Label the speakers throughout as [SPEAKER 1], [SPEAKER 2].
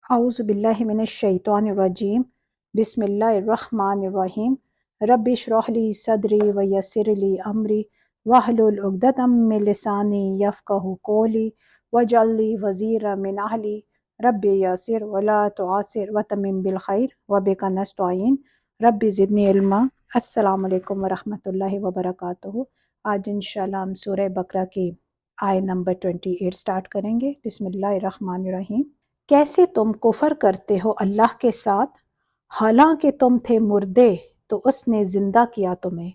[SPEAKER 1] اعوذ باللہ من الشیطان الرجیم بسم اللہ الرحمن الرحیم رب اشرح لی صدری ویسر لی امری واحلل عقدۃ من لسانی یفقہوا قولی واجعل لی وزیرا من اہلی رب یسر ولا تعسر وتمم بالخیر وبک نستعین رب زدنی علما۔ السلام علیکم ورحمۃ اللہ وبرکاتہ۔ آج انشاءاللہ ہم سورہ بقرہ کی آیت نمبر 28 سٹارٹ کریں گے۔ بسم اللہ الرحمن الرحیم۔ کیسے تم کفر کرتے ہو اللہ کے ساتھ، حالانکہ تم تھے مردے تو اس نے زندہ کیا تمہیں،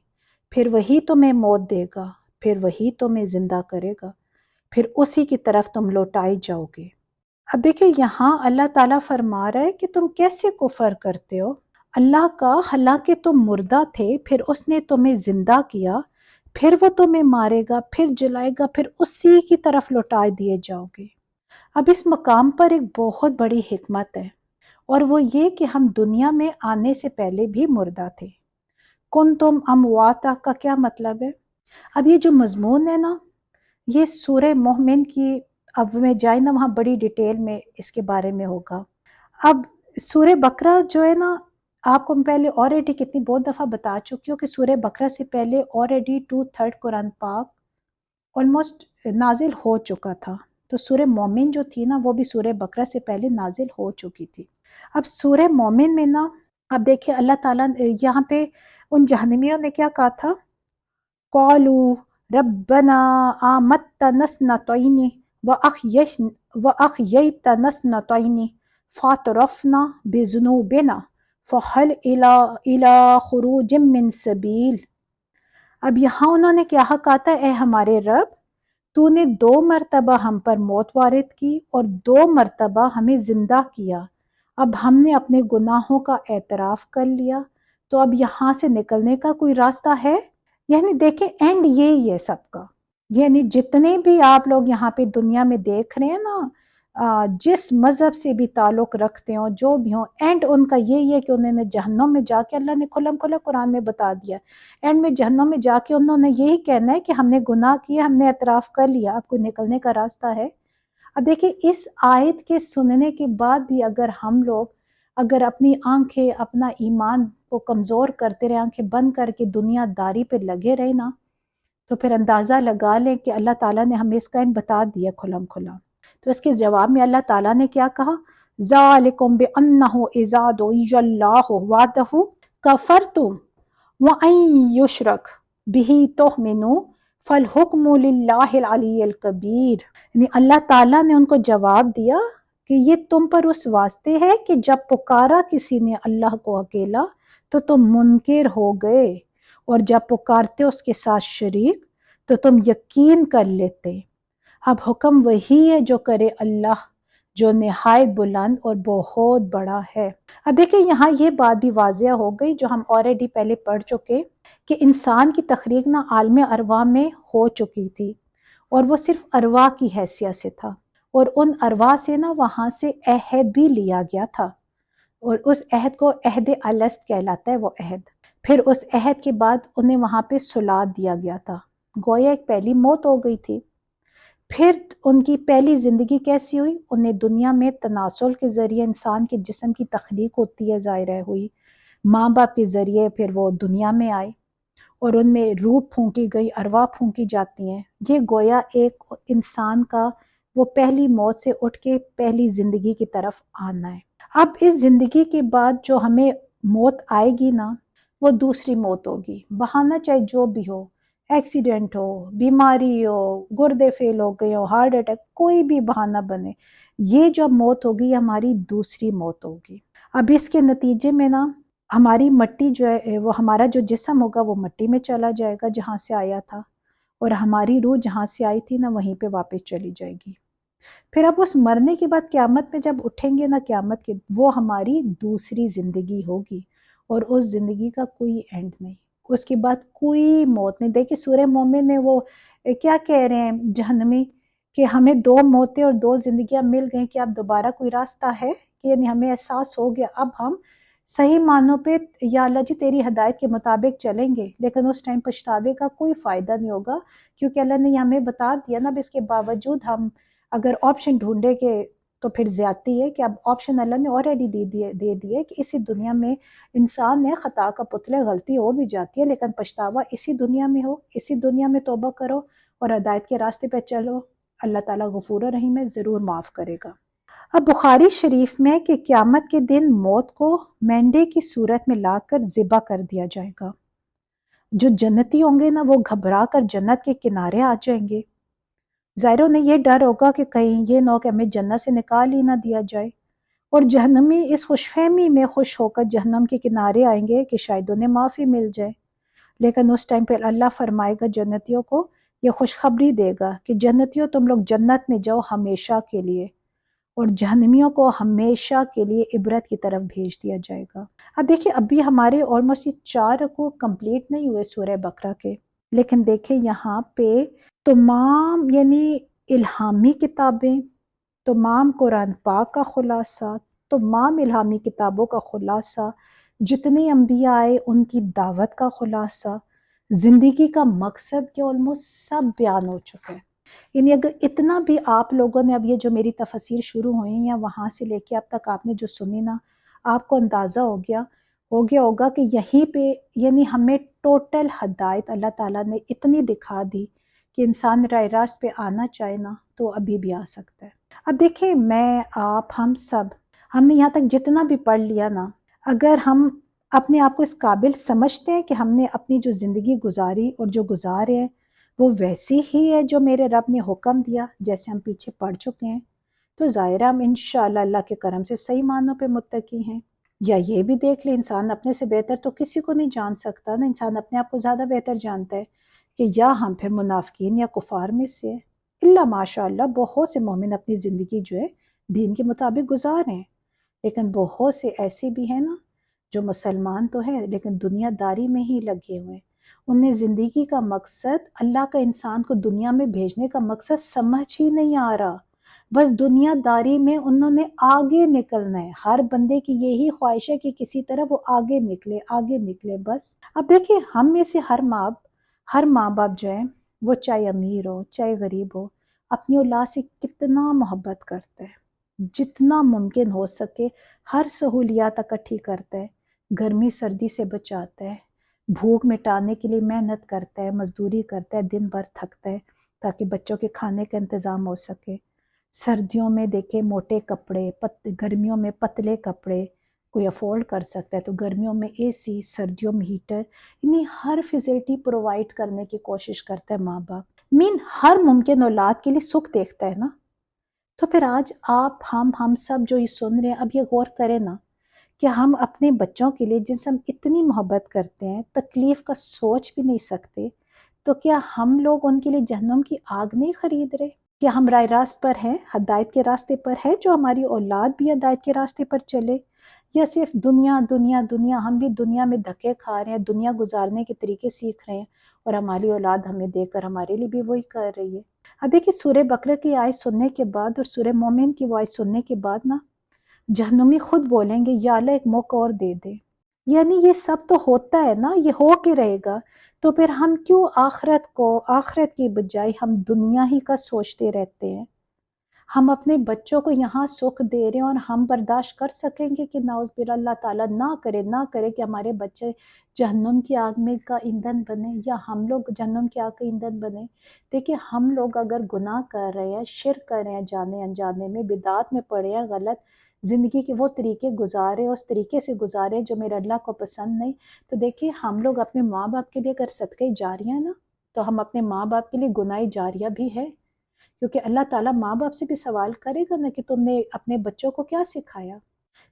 [SPEAKER 1] پھر وہی تمہیں موت دے گا، پھر وہی تمہیں زندہ کرے گا، پھر اسی کی طرف تم لوٹائے جاؤ گے۔ اب دیکھیں یہاں اللہ تعالیٰ فرما رہا ہے کہ تم کیسے کفر کرتے ہو اللہ کا، حالانکہ تم مردہ تھے، پھر اس نے تمہیں زندہ کیا، پھر وہ تمہیں مارے گا، پھر جلائے گا، پھر اسی کی طرف لوٹائے دیے جاؤ گے۔ اب اس مقام پر ایک بہت بڑی حکمت ہے، اور وہ یہ کہ ہم دنیا میں آنے سے پہلے بھی مردہ تھے۔ کنتم امواتا کا کیا مطلب ہے؟ اب یہ جو مضمون ہے نا، یہ سورہ مومن کی، اب میں جائے نا وہاں بڑی ڈیٹیل میں اس کے بارے میں ہوگا۔ اب سورہ بقرہ جو ہے نا، آپ کو میں پہلے آلریڈی کتنی بہت دفعہ بتا چکی ہوں کہ سورہ بقرہ سے پہلے آلریڈی 2/3 قرآن پاک آلموسٹ نازل ہو چکا تھا۔ تو سورہ مومن جو تھی نا، وہ بھی سورہ بقرہ سے پہلے نازل ہو چکی تھی۔ اب سورہ مومن میں نا، اب دیکھیں اللہ تعالیٰ یہاں پہ ان جہنمیوں نے کیا کہا تھا، قالوا ربنا آمتنا اثنتین وأحییتنا اثنتین فاعترفنا بذنوبنا فہل الی خروج من سبیل۔ اب یہاں انہوں نے کیا کہا تھا، اے ہمارے رب، تو نے 2 مرتبہ ہم پر موت وارد کی اور 2 مرتبہ ہمیں زندہ کیا، اب ہم نے اپنے گناہوں کا اعتراف کر لیا، تو اب یہاں سے نکلنے کا کوئی راستہ ہے؟ یعنی دیکھیں اینڈ یہی ہے سب کا، یعنی جتنے بھی آپ لوگ یہاں پہ دنیا میں دیکھ رہے ہیں نا، جس مذہب سے بھی تعلق رکھتے ہوں، جو بھی ہوں، اینڈ ان کا یہی ہے کہ انہوں نے جہنم میں جا کے، اللہ نے کھلم کھلا قرآن میں بتا دیا، اینڈ میں جہنم میں جا کے انہوں نے یہی کہنا ہے کہ ہم نے گناہ کیا، ہم نے اعتراف کر لیا، اب کوئی نکلنے کا راستہ ہے؟ اب دیکھیں اس آیت کے سننے کے بعد بھی اگر اپنی آنکھیں، اپنا ایمان کو کمزور کرتے رہے، آنکھیں بند کر کے دنیا داری پہ لگے رہے نا، تو پھر اندازہ لگا لیں کہ اللہ تعالیٰ نے ہمیں اس کا اینڈ بتا دیا کھلم کھلا۔ تو اس کے جواب میں اللہ تعالیٰ نے کیا کہا، ذالکم بأنہ اذا دعی اللہ وحدہ کفرتم وَأَن يُشْرَكْ بِهِ تُؤْمِنُوا فَالْحُكْمُ لِلَّهِ الْعَلِيِّ الْكَبِيرِ۔ یعنی اللہ تعالیٰ نے ان کو جواب دیا کہ یہ تم پر اس واسطے ہے کہ جب پکارا کسی نے اللہ کو اکیلا تو تم منکر ہو گئے، اور جب پکارتے اس کے ساتھ شریک تو تم یقین کر لیتے۔ اب حکم وہی ہے جو کرے اللہ، جو نہایت بلند اور بہت بڑا ہے۔ اب دیکھیں یہاں یہ بات بھی واضح ہو گئی جو ہم آلریڈی پہلے پڑھ چکے، کہ انسان کی تخلیق نہ عالم ارواح میں ہو چکی تھی، اور وہ صرف ارواح کی حیثیت سے تھا، اور ان ارواح سے نا وہاں سے عہد بھی لیا گیا تھا، اور اس عہد کو عہد الست کہلاتا ہے وہ عہد۔ پھر اس عہد کے بعد انہیں وہاں پہ سلاد دیا گیا تھا، گویا ایک پہلی موت ہو گئی تھی۔ پھر ان کی پہلی زندگی کیسی ہوئی، انہیں دنیا میں تناسل کے ذریعے انسان کے جسم کی تخلیق ہوتی ہے، ظاہر ہوئی ماں باپ کے ذریعے، پھر وہ دنیا میں آئے اور ان میں روح پھونکی گئی، ارواح پھونکی جاتی ہیں۔ یہ گویا ایک انسان کا وہ پہلی موت سے اٹھ کے پہلی زندگی کی طرف آنا ہے۔ اب اس زندگی کے بعد جو ہمیں موت آئے گی نا، وہ دوسری موت ہوگی، بہانہ چاہے جو بھی ہو، ایکسیڈنٹ ہو، بیماری ہو، گردے فیل ہو گئے ہو، ہارٹ اٹیک، کوئی بھی بہانہ بنے، یہ جو موت ہوگی ہماری دوسری موت ہوگی۔ اب اس کے نتیجے میں نا ہماری مٹی جو ہے، وہ ہمارا جو جسم ہوگا وہ مٹی میں چلا جائے گا جہاں سے آیا تھا، اور ہماری روح جہاں سے آئی تھی نا وہیں پہ واپس چلی جائے گی۔ پھر اب اس مرنے کے بعد قیامت میں جب اٹھیں گے نا، قیامت کے وہ ہماری دوسری زندگی ہوگی، اور اس زندگی کا کوئی اینڈ نہیں، اس کے بعد کوئی موت نہیں۔ دیکھیں سورہ مومن میں وہ کیا کہہ رہے ہیں جہنمی، کہ ہمیں 2 موتیں اور 2 زندگیاں مل گئیں، کہ اب دوبارہ کوئی راستہ ہے؟ کہ یعنی ہمیں احساس ہو گیا اب ہم صحیح معنوں پہ یا اللہ جی تیری ہدایت کے مطابق چلیں گے، لیکن اس ٹائم پچھتاوے کا کوئی فائدہ نہیں ہوگا، کیونکہ اللہ نے ہمیں بتا دیا نا، اب اس کے باوجود ہم اگر آپشن ڈھونڈے کہ تو پھر زیادتی ہے کہ اب آپشن اللہ نے آلریڈی دے دیے کہ اسی دنیا میں انسان نے خطا کا پتلے، غلطی ہو بھی جاتی ہے لیکن پچھتاوا اسی دنیا میں ہو، اسی دنیا میں توبہ کرو اور ہدایت کے راستے پہ چلو، اللہ تعالیٰ غفور رحیم ہے، ضرور معاف کرے گا۔ اب بخاری شریف میں کہ قیامت کے دن موت کو مینڈے کی صورت میں لا کر ذبح کر دیا جائے گا۔ جو جنتی ہوں گے نا وہ گھبرا کر جنت کے کنارے آ جائیں گے، ظاہر انہیں یہ ڈر ہوگا کہ کہیں یہ نہ ہو کہ ہمیں جنت سے نکال ہی نہ دیا جائے، اور جہنمی اس خوش فہمی میں خوش ہو کر جہنم کے کنارے آئیں گے کہ شاید انہیں معافی مل جائے، لیکن اس ٹائم پہ اللہ فرمائے گا جنتیوں کو، یہ خوشخبری دے گا کہ جنتیوں تم لوگ جنت میں جاؤ ہمیشہ کے لیے، اور جہنمیوں کو ہمیشہ کے لیے عبرت کی طرف بھیج دیا جائے گا۔ اب دیکھیں ابھی ہمارے آلموسٹ یہ 4 رکوع کمپلیٹ نہیں ہوئے سورہ بقرہ کے، لیکن دیکھیں یہاں پہ تمام یعنی الہامی کتابیں، تمام قرآن پاک کا خلاصہ، تمام الہامی کتابوں کا خلاصہ، جتنے انبیاء آئے ان کی دعوت کا خلاصہ، زندگی کا مقصد کے آلموسٹ سب بیان ہو چکا ہے۔ یعنی اگر اتنا بھی آپ لوگوں نے اب یہ جو میری تفسیر شروع ہوئی یا وہاں سے لے کے اب تک آپ نے جو سنی نا، آپ کو اندازہ ہو گیا ہوگا کہ یہیں پہ یعنی ہمیں ٹوٹل ہدایت اللہ تعالیٰ نے اتنی دکھا دی کہ انسان راہ راست پہ آنا چاہے نا تو ابھی بھی آ سکتا ہے۔ اب دیکھیں میں آپ ہم سب ہم نے یہاں تک جتنا بھی پڑھ لیا نا، اگر ہم اپنے آپ کو اس قابل سمجھتے ہیں کہ ہم نے اپنی جو زندگی گزاری اور جو گزارے ہیں وہ ویسی ہی ہے جو میرے رب نے حکم دیا جیسے ہم پیچھے پڑھ چکے ہیں، تو ظاہر ہم انشاءاللہ اللہ کے کرم سے صحیح معنوں پہ متقی ہیں۔ یا یہ بھی دیکھ لیں انسان اپنے سے بہتر تو کسی کو نہیں جان سکتا نا، انسان اپنے آپ کو زیادہ بہتر جانتا ہے کہ یا ہم پھر منافقین یا کفار میں سے ہے۔ اللہ ماشاء اللہ بہت سے مومن اپنی زندگی جو ہے دین کے مطابق گزار ہیں، لیکن بہت سے ایسے بھی ہیں نا جو مسلمان تو ہیں لیکن دنیا داری میں ہی لگے ہوئے ہیں، انہیں زندگی کا مقصد اللہ کا انسان کو دنیا میں بھیجنے کا مقصد سمجھ ہی نہیں آ رہا، بس دنیا داری میں انہوں نے آگے نکلنا ہے، ہر بندے کی یہی خواہش ہے کہ کسی طرح وہ آگے نکلے بس۔ اب دیکھیں ہم میں سے ہر ماں باپ جو ہے وہ چاہے امیر ہو چاہے غریب ہو اپنی اولاد سے کتنا محبت کرتا ہے، جتنا ممکن ہو سکے ہر سہولیات اکٹھی کرتا ہے، گرمی سردی سے بچاتا ہے، بھوک مٹانے کے لیے محنت کرتا ہے، مزدوری کرتا ہے، دن بھر تھکتا ہے تاکہ بچوں کے کھانے کا انتظام ہو سکے۔ سردیوں میں دیکھیں موٹے کپڑے، گرمیوں میں پتلے کپڑے، کوئی افورڈ کر سکتا ہے تو گرمیوں میں اے سی، سردیوں میں ہیٹر، یعنی ہر فیسلٹی پرووائڈ کرنے کی کوشش کرتا ہے ماں باپ، ہر ممکن اولاد کے لیے سکھ دیکھتا ہے نا۔ تو پھر آج آپ ہم سب جو یہ سن رہے ہیں اب یہ غور کریں نا کہ ہم اپنے بچوں کے لیے جن سے ہم اتنی محبت کرتے ہیں تکلیف کا سوچ بھی نہیں سکتے، تو کیا ہم لوگ ان کے لیے جہنم کی آگ نہیں خرید رہے؟ کیا ہم راہ راست پر ہیں، ہدایت کے راستے پر ہے جو ہماری اولاد بھی ہدایت کے راستے پر چلے، یا صرف دنیا دنیا دنیا، ہم بھی دنیا میں دھکے کھا رہے ہیں، دنیا گزارنے کے طریقے سیکھ رہے ہیں اور ہماری اولاد ہمیں دیکھ کر ہمارے لیے بھی وہی کر رہی ہے۔ اب دیکھیں سورہ بقرہ کی آیت سننے کے بعد اور سورہ مومن کی وہ آیت سننے کے بعد نا جہنمی خود بولیں گے یا اللہ ایک موقع اور دے دے، یعنی یہ سب تو ہوتا ہے نا، یہ ہو کے رہے گا، تو پھر ہم کیوں آخرت کی بجائے ہم دنیا ہی کا سوچتے رہتے ہیں؟ ہم اپنے بچوں کو یہاں سکھ دے رہے ہیں اور ہم برداشت کر سکیں گے کہ نعوذ باللہ اللہ تعالیٰ نہ کرے کہ ہمارے بچے جہنم کی آگ میں کا ایندھن بنے یا ہم لوگ جہنم کی آگ کا ایندھن بنے۔ دیکھیں ہم لوگ اگر گناہ کر رہے ہیں، شرک کر رہے ہیں، جانے انجانے میں بدعات میں پڑے ہیں، غلط زندگی کے وہ طریقے گزارے، اس طریقے سے گزارے جو میرے اللہ کو پسند نہیں، تو دیکھیں ہم لوگ اپنے ماں باپ کے لیے اگر صدقہ جاریہ نا تو ہم اپنے ماں باپ کے لیے گناہ جاریہ بھی ہے، کیونکہ اللہ تعالیٰ ماں باپ سے بھی سوال کرے گا نا کہ تم نے اپنے بچوں کو کیا سکھایا۔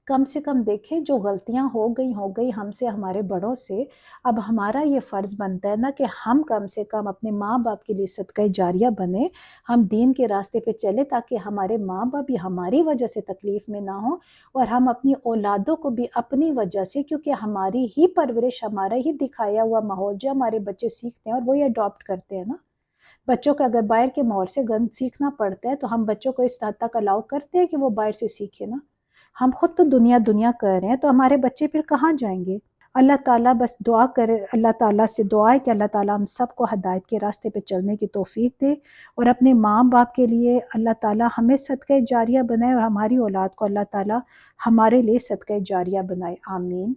[SPEAKER 1] کم سے کم دیکھیں جو غلطیاں ہو گئی ہم سے، ہمارے بڑوں سے، اب ہمارا یہ فرض بنتا ہے نا کہ ہم کم سے کم اپنے ماں باپ کے لیے صدقہ جاریہ بنے، ہم دین کے راستے پہ چلے تاکہ ہمارے ماں باپ بھی ہماری وجہ سے تکلیف میں نہ ہوں، اور ہم اپنی اولادوں کو بھی اپنی وجہ سے، کیونکہ ہماری ہی پرورش، ہمارا ہی دکھایا ہوا ماحول جو ہمارے بچے سیکھتے ہیں اور وہی اڈاپٹ کرتے ہیں نا۔ بچوں کو اگر باہر کے ماحول سے گند سیکھنا پڑتا ہے تو ہم بچوں کو اس حد تک الاؤ کرتے ہیں کہ وہ باہر سے سیکھے نا۔ ہم خود تو دنیا کر رہے ہیں تو ہمارے بچے پھر کہاں جائیں گے؟ اللہ تعالیٰ بس دعا کرے، اللہ تعالیٰ سے دعا ہے کہ اللہ تعالیٰ ہم سب کو ہدایت کے راستے پہ چلنے کی توفیق دے، اور اپنے ماں باپ کے لیے اللہ تعالیٰ ہمیں صدقہ جاریہ بنائے، اور ہماری اولاد کو اللہ تعالیٰ ہمارے لیے صدقہ جاریہ بنائے، آمین۔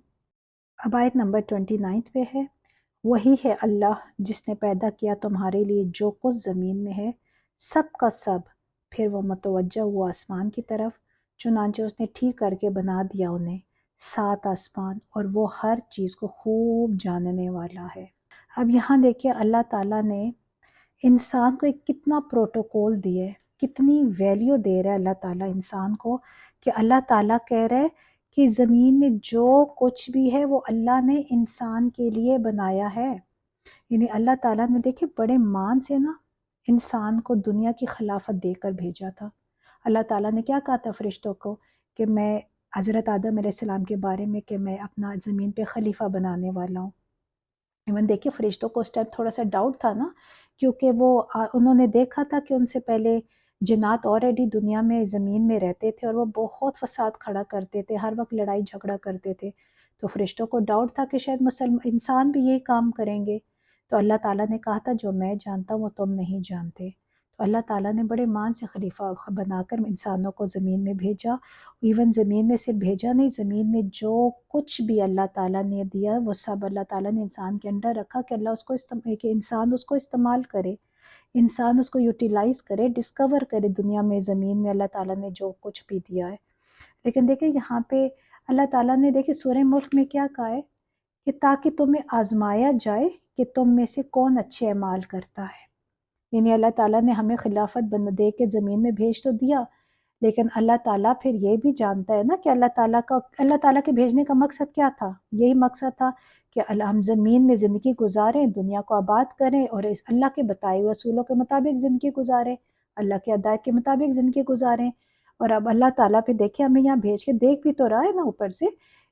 [SPEAKER 1] اب آیت نمبر 29 پہ ہے، وہی ہے اللہ جس نے پیدا کیا تمہارے لیے جو کچھ زمین میں ہے، سب کا سب، پھر وہ متوجہ ہوا آسمان کی طرف، چنانچہ اس نے ٹھیک کر کے بنا دیا انہیں 7 آسمان، اور وہ ہر چیز کو خوب جاننے والا ہے۔ اب یہاں دیکھیے اللہ تعالیٰ نے انسان کو ایک کتنا پروٹوکول دیے، کتنی ویلیو دے رہا ہے اللہ تعالیٰ انسان کو، کہ اللہ تعالیٰ کہہ رہے کہ زمین میں جو کچھ بھی ہے وہ اللہ نے انسان کے لیے بنایا ہے۔ یعنی اللہ تعالیٰ نے دیکھے بڑے مان سے نا انسان کو دنیا کی خلافت دے کر بھیجا تھا۔ اللہ تعالیٰ نے کیا کہا تھا فرشتوں کو کہ میں حضرت آدم علیہ السلام کے بارے میں کہ میں اپنا زمین پہ خلیفہ بنانے والا ہوں۔ ایون دیکھیے فرشتوں کو اس ٹائم تھوڑا سا ڈاؤٹ تھا نا، کیونکہ وہ انہوں نے دیکھا تھا کہ ان سے پہلے جنات آلریڈی دنیا میں زمین میں رہتے تھے، اور وہ بہت فساد کھڑا کرتے تھے، ہر وقت لڑائی جھگڑا کرتے تھے، تو فرشتوں کو ڈاؤٹ تھا کہ شاید انسان بھی یہی کام کریں گے۔ تو اللہ تعالیٰ نے کہا تھا جو میں جانتا ہوں وہ تم نہیں جانتے۔ تو اللہ تعالیٰ نے بڑے مان سے خلیفہ بنا کر انسانوں کو زمین میں بھیجا۔ ایون زمین میں صرف بھیجا نہیں، زمین میں جو کچھ بھی اللہ تعالیٰ نے دیا وہ سب اللہ تعالیٰ نے انسان کے انڈر رکھا کہ اللہ اس کو کہ انسان اس کو استعمال کرے، انسان اس کو یوٹیلائز کرے، ڈسکور کرے دنیا میں، زمین میں اللہ تعالیٰ نے جو کچھ بھی دیا ہے۔ لیکن دیکھیں یہاں پہ اللہ تعالیٰ نے دیکھیں سورہ ملک میں کیا کہا ہے کہ تاکہ تمہیں آزمایا جائے کہ تم میں سے کون اچھے اعمال کرتا ہے۔ یعنی اللہ تعالیٰ نے ہمیں خلافت دے کے زمین میں بھیج تو دیا، لیکن اللہ تعالیٰ پھر یہ بھی جانتا ہے نا کہ اللہ تعالیٰ کے بھیجنے کا مقصد کیا تھا؟ یہی مقصد تھا کہ ہم زمین میں زندگی گزاریں، دنیا کو آباد کریں، اور اس اللہ کے بتائے ہوئے اصولوں کے مطابق زندگی گزاریں، اللہ کے ہدایت کے مطابق زندگی گزاریں۔ اور اب اللہ تعالیٰ پہ دیکھیں ہمیں یہاں بھیج کے دیکھ بھی تو رہا ہے نا اوپر سے،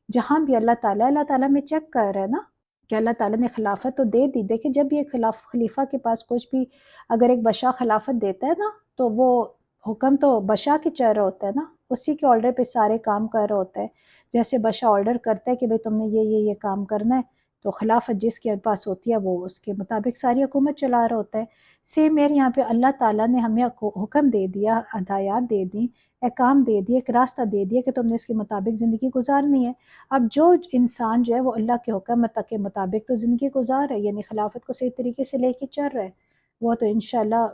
[SPEAKER 1] جہاں بھی اللہ تعالیٰ میں چیک کر رہا ہے نا کہ اللہ تعالیٰ نے خلافت تو دے دی۔ دیکھیں جب یہ خلیفہ کے پاس کچھ بھی اگر ایک بادشاہ خلافت دیتا ہے نا تو وہ حکم تو بادشاہ کے چل رہا ہوتا ہے نا، اسی کے آرڈر پہ سارے کام کر رہا ہوتا ہے۔ جیسے بادشاہ آرڈر کرتا ہے کہ بھئی تم نے یہ کام کرنا ہے، تو خلافت جس کے پاس ہوتی ہے وہ اس کے مطابق ساری حکومت چلا رہا ہوتا ہے۔ سیم میرے یہاں پہ اللہ تعالیٰ نے ہمیں حکم دے دیا، ہدایات دے دی، احکام دے دیے، ایک راستہ دے دیا کہ تم نے اس کے مطابق زندگی گزارنی ہے۔ اب جو انسان جو ہے وہ اللہ کے حکم کے مطابق تو زندگی گزار رہا ہے، یعنی خلافت کو صحیح طریقے سے لے کے چل رہا ہے، وہ تو انشاءاللہ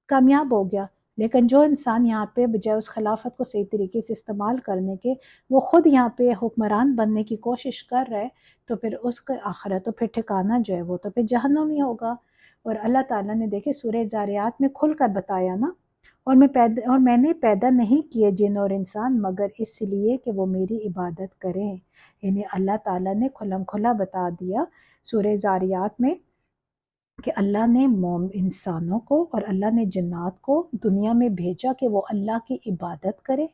[SPEAKER 1] کامیاب ہو گیا۔ لیکن جو انسان یہاں پہ بجائے اس خلافت کو صحیح طریقے سے استعمال کرنے کے وہ خود یہاں پہ حکمران بننے کی کوشش کر رہا ہے، تو پھر اس کا آخرت تو پھر ٹھکانہ جو ہے وہ تو پھر جہنم ہی ہوگا۔ اور اللہ تعالیٰ نے دیکھے سورہ زاریات میں کھل کر بتایا نا، اور میں نے پیدا نہیں کیے جن اور انسان مگر اس لیے کہ وہ میری عبادت کریں۔ یعنی اللہ تعالیٰ نے کھلم کھلا بتا دیا سورہ زاریات میں کہ اللہ نے انسانوں کو اور اللہ نے جنات کو دنیا میں بھیجا کہ وہ اللہ کی عبادت کرے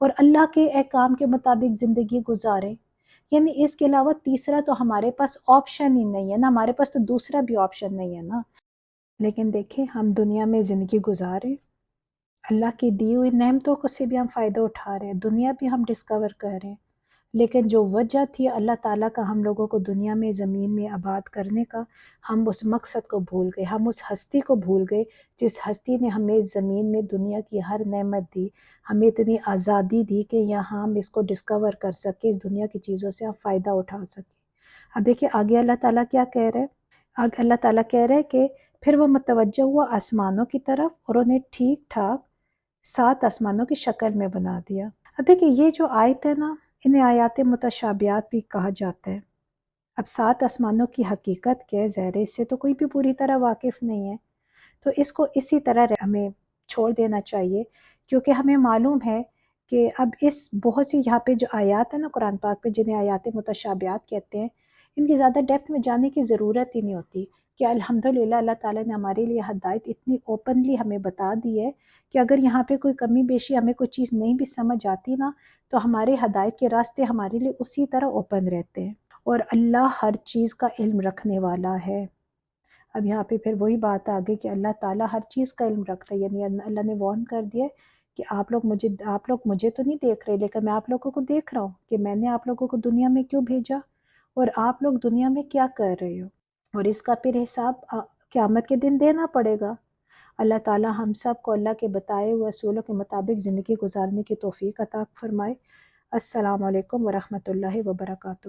[SPEAKER 1] اور اللہ کے احکام کے مطابق زندگی گزارے۔ یعنی اس کے علاوہ تیسرا تو ہمارے پاس آپشن ہی نہیں ہے نا، ہمارے پاس تو دوسرا بھی آپشن نہیں ہے نا۔ لیکن دیکھیں ہم دنیا میں زندگی گزارے، اللہ کی دی ہوئی نعمتوں کو سے بھی ہم فائدہ اٹھا رہے ہیں، دنیا بھی ہم ڈسکور کر رہے ہیں، لیکن جو وجہ تھی اللہ تعالیٰ کا ہم لوگوں کو دنیا میں زمین میں آباد کرنے کا، ہم اس مقصد کو بھول گئے، ہم اس ہستی کو بھول گئے جس ہستی نے ہمیں زمین میں دنیا کی ہر نعمت دی، ہمیں اتنی آزادی دی کہ یہاں ہم اس کو ڈسکور کر سکے، اس دنیا کی چیزوں سے ہم فائدہ اٹھا سکیں۔ اب دیکھیں آگے اللہ تعالیٰ کیا کہہ رہے ہیں؟ آگے اللہ تعالیٰ کہہ رہے ہیں کہ پھر وہ متوجہ ہوا آسمانوں کی طرف اور انہیں ٹھیک ٹھاک 7 آسمانوں کی شکل میں بنا دیا۔ اب دیکھیں یہ جو آیت ہے نا انہیں آیات متشابہات بھی کہا جاتا ہے۔ اب 7 آسمانوں کی حقیقت کیا ہے، ظاہر ہے اس سے تو کوئی بھی پوری طرح واقف نہیں ہے، تو اس کو اسی طرح ہمیں چھوڑ دینا چاہیے، کیونکہ ہمیں معلوم ہے کہ اب اس بہت سی یہاں پہ جو آیات ہیں نا قرآن پاک پہ جنہیں آیات متشابہات کہتے ہیں، ان کی زیادہ ڈیپتھ میں جانے کی ضرورت ہی نہیں ہوتی کہ الحمدللہ اللہ تعالیٰ نے ہمارے لیے ہدایت اتنی اوپنلی ہمیں بتا دی ہے کہ اگر یہاں پہ کوئی کمی بیشی ہمیں کوئی چیز نہیں بھی سمجھ آتی نا تو ہمارے ہدایت کے راستے ہمارے لیے اسی طرح اوپن رہتے ہیں، اور اللہ ہر چیز کا علم رکھنے والا ہے۔ اب یہاں پہ پھر وہی بات آ گئی کہ اللہ تعالیٰ ہر چیز کا علم رکھتا ہے، یعنی اللہ نے وارن کر دیا ہے کہ آپ لوگ مجھے تو نہیں دیکھ رہے، لیکن میں آپ لوگوں کو دیکھ رہا ہوں کہ میں نے آپ لوگوں کو دنیا میں کیوں بھیجا، اور آپ لوگ دنیا میں کیا کر رہے ہو، اور اس کا پھر حساب قیامت کے دن دینا پڑے گا۔ اللہ تعالی ہم سب کو اللہ کے بتائے ہوئے اصولوں کے مطابق زندگی گزارنے کی توفیق عطا فرمائے۔ السلام علیکم ورحمۃ اللہ وبرکاتہ۔